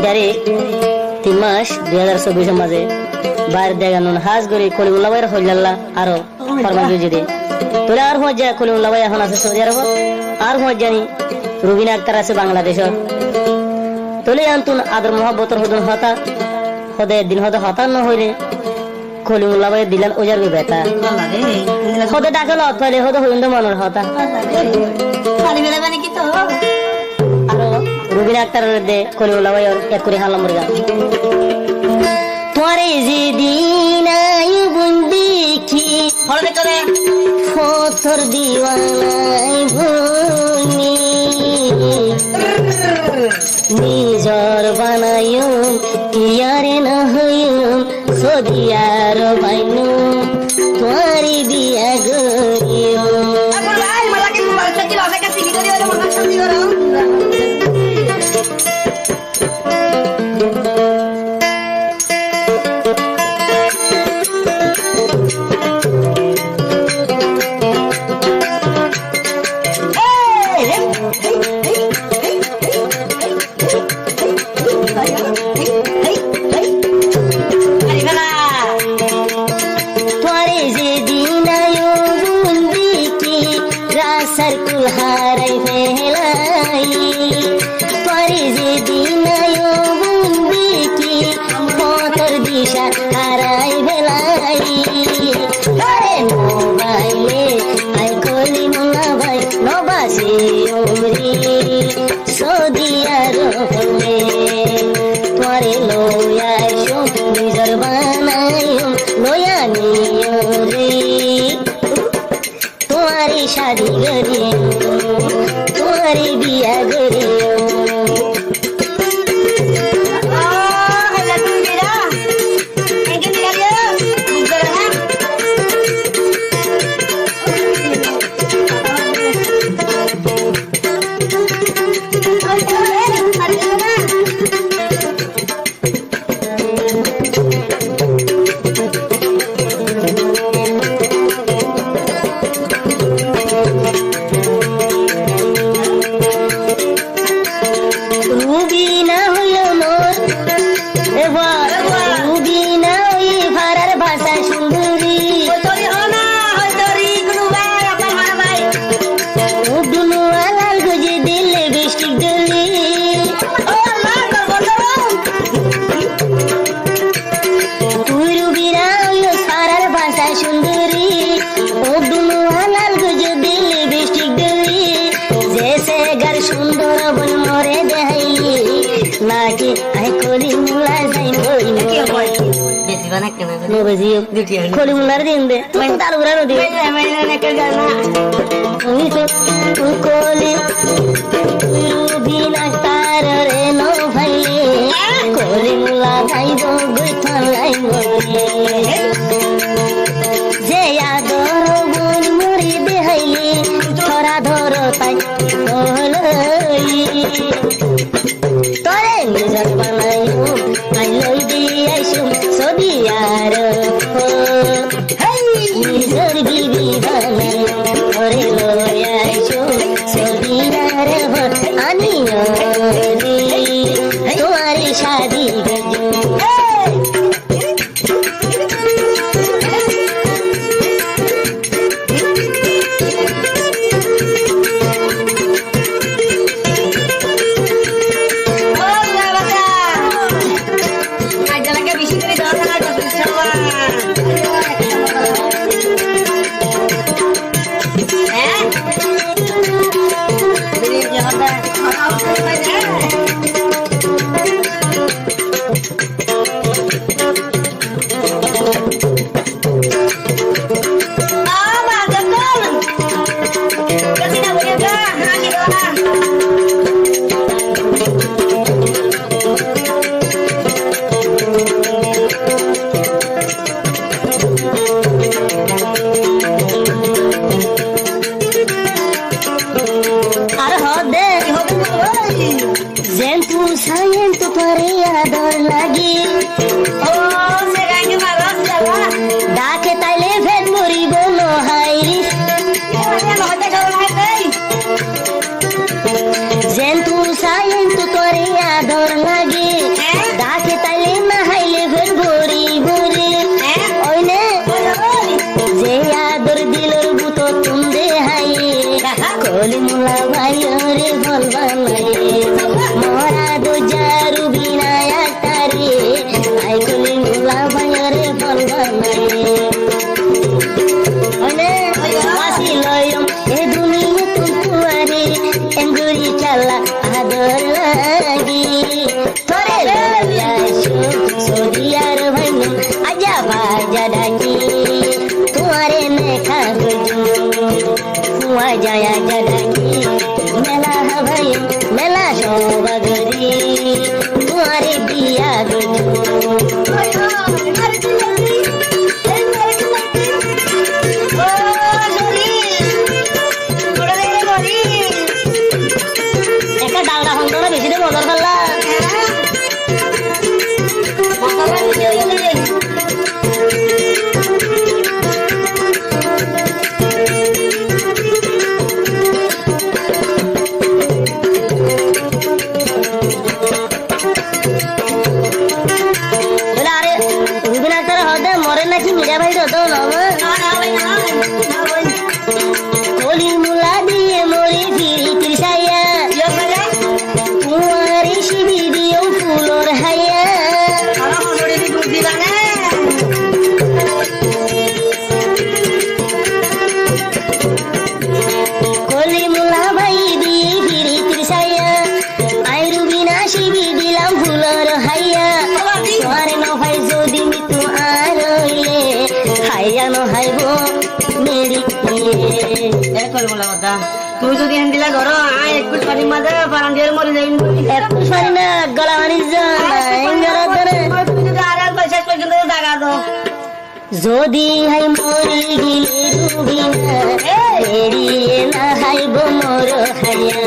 তারিখ 3 মাস 2024 মাঝে বাইর দেগানুন হাজ গরি কলিমুল্লাহ ভাইয়ের হইলাল্লাহ আরো ফরমাইল যদি তোলে আর হজ যায় কলিমুল্লাহ ভাই এখন আছে সৌদি আরব আর হজ জানি রুবিনা আক্তার আছে বাংলাদেশ তোলে আনতুন আদর মোহাব্বতর হদন হতা হদে দিন হদে হতা ন হইলে কলিমুল্লাহ ভাই দিলান ওজার গে বেতা হদে ডাকল অতলে হদে হইন্দ মনের হতা খালি বেলা মানে কি তো আরো রুবিনা আক্তার দে কলিমুল্লাহ ভাই এক করে হালাম মুরগা তোরে যে দিন আয়ু বন্দি কি হলবে করে ফতর দিওয়ানাই ভুনি নিজর বানায়ুম ইয়ারে না হইম সদিয়ার বাইনু তোরি বিয়া গরিও ভাই মালা কি মোবাইল থেকে লগে কাছে কি করি ওরে মন শান্তি করো सरकुल हारै भेलाई परि जे दिनायो बुन्दी की मोटर दिशा हारै भेलाई अरे मोबाइले आई कोली मुना भाई नबासी उमरी सोदिया रोहले तोरे लोयाशो निजर बनायो लोयानी रे तुम्हारी शादी करियो तुम्हारी बिया करियो नाकी आई कोली मुला जाइन कोई बेसी बना के नो बजी कोली मुला दिन दे मैं तालू रा दे मैं कर जाना तू कोली बिना तार रे नो भाई कोली मुला भाई दो गुथन लाई मोरे जे यादर बुन मुरी देहैली छोरा धरो ताई ओलई तोरे निजर बनायो आई लई दियासु सोदियार हो हे निजर गिबी बनायो तोरे लयासु सोदियार हो आनियो रे तुम्हारी शादी गजो जेंतु सायंतु तोरे आदर लागे রে বলবানাই মরা দুজা রুবিনায়া তারে আই কলি মুলা ভাইরে বলবানাই ওনে আসি লয়ম এ দুনিয়া তুয়ারে এঙ্গুরি চালা আদর লাগি তোরে লয়াসু সোদিয়ার ভাইনু আজা বাজা ডাকি তোমারে নেখা গুজু কুয়া জায়া জাডাকি মেলা ভাই মেলা সবাগরি তোমারে বিয়া গুজু একটা ডালটা হন্ডা বেশি দেবো মজার পাল্লা মরে নাকি মিরা ভাই তো কলি মুলা দিয়ে মরে ফিরি তৃষাইয়া কুয়ারে শিবি দিও ফুলর হাইয়া কলি মুলা ভাই দিয়ে ফিরি তৃষাইয়া আই রুবিনা শিবি দিলাম ফুলর হাইয়া তোমারে ন ভাই যদি মিতু আরইলে হাইয়া ন হাইব মেরি তুই যদি হেন্দিলা ঘর আয় একুশ পানি মাঝে বারান্দিয়ার মরে যাই একুশ পারি না গলা মারি শেষ পর্যন্ত টাকা দো যদি হাই মরি গিলে রুবিনা এড়িয়ে না হাইব মোর হাইয়া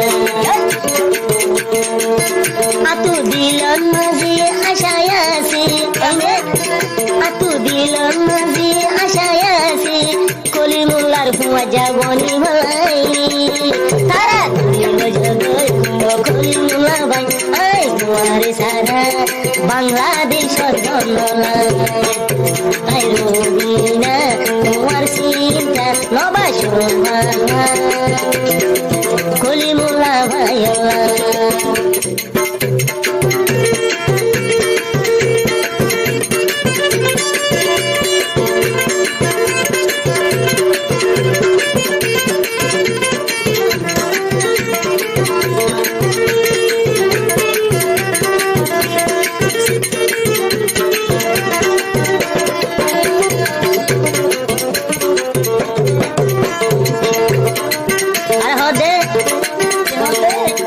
আতু দিলন মাঝে আশায় আছে আতু দিলন মাঝে আশায় আছে কলি মোল্লার ফুয়া যাবনি ভাই তারা দিল জগৎ কলি মোল্লা ভাই আই কুয়ারে সারা বাংলাদেশ ধনলা আই রবিনা তোমার চিন্তা নবা শোভা কলি মোল্লা ভাই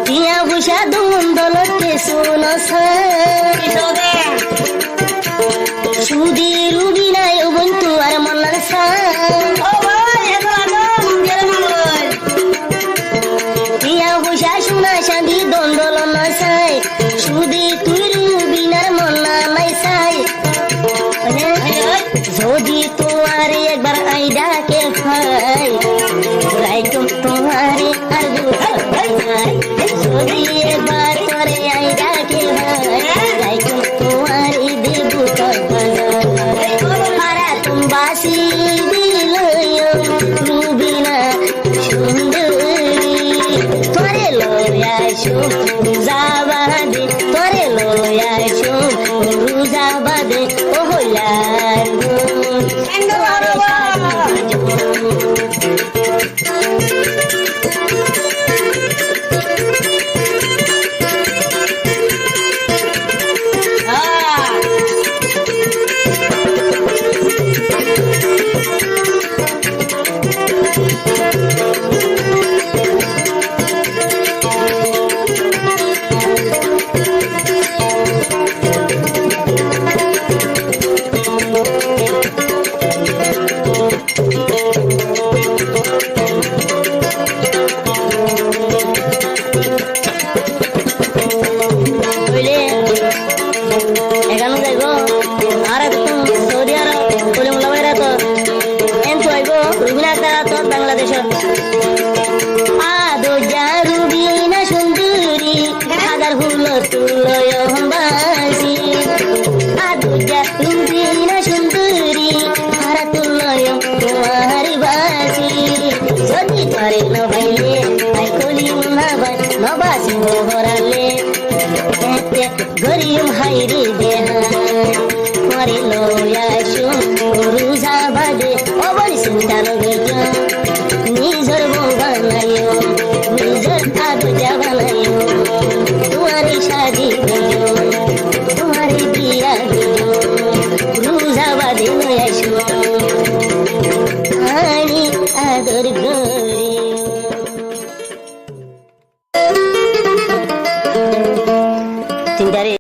টিয়া ভুষা দুমন্দলতে শোনস সুদি রুবিনায় বন্ধু আর মল্লার টিয়া ভুষা শোনা শাদি দন্দলন সাই সুদি তুই রুবিনার মল্লা নাই সাই যদি তোমারে একবার আই ডাকে ভাই রাইতুম তোমারে আর যদি একবার তোরে আই ডাকে ভাই রাইতুম তোমারে দেবু হারা তুম বাসি দিল রুবিনা সুন্দরী তোরে লয়াসু রুজাবাদে তোরে লয়াসু রুজাবাদে ও হইলার বাংলাদেশ আদো জারুবিনা সুন্দরী হাজার হুল তুলয় বাসি আদো জারুবিনা সুন্দরী হারা তুলয় তোমার বাসি যদি পারে না ভাইলে আই কলি না ভাই হরালে গরিম হাইরি দেহা করে লয়াসু রুজা বাদে অবর চিন্তা নগর নিজর বউ বানাইও নিজর আদু যাব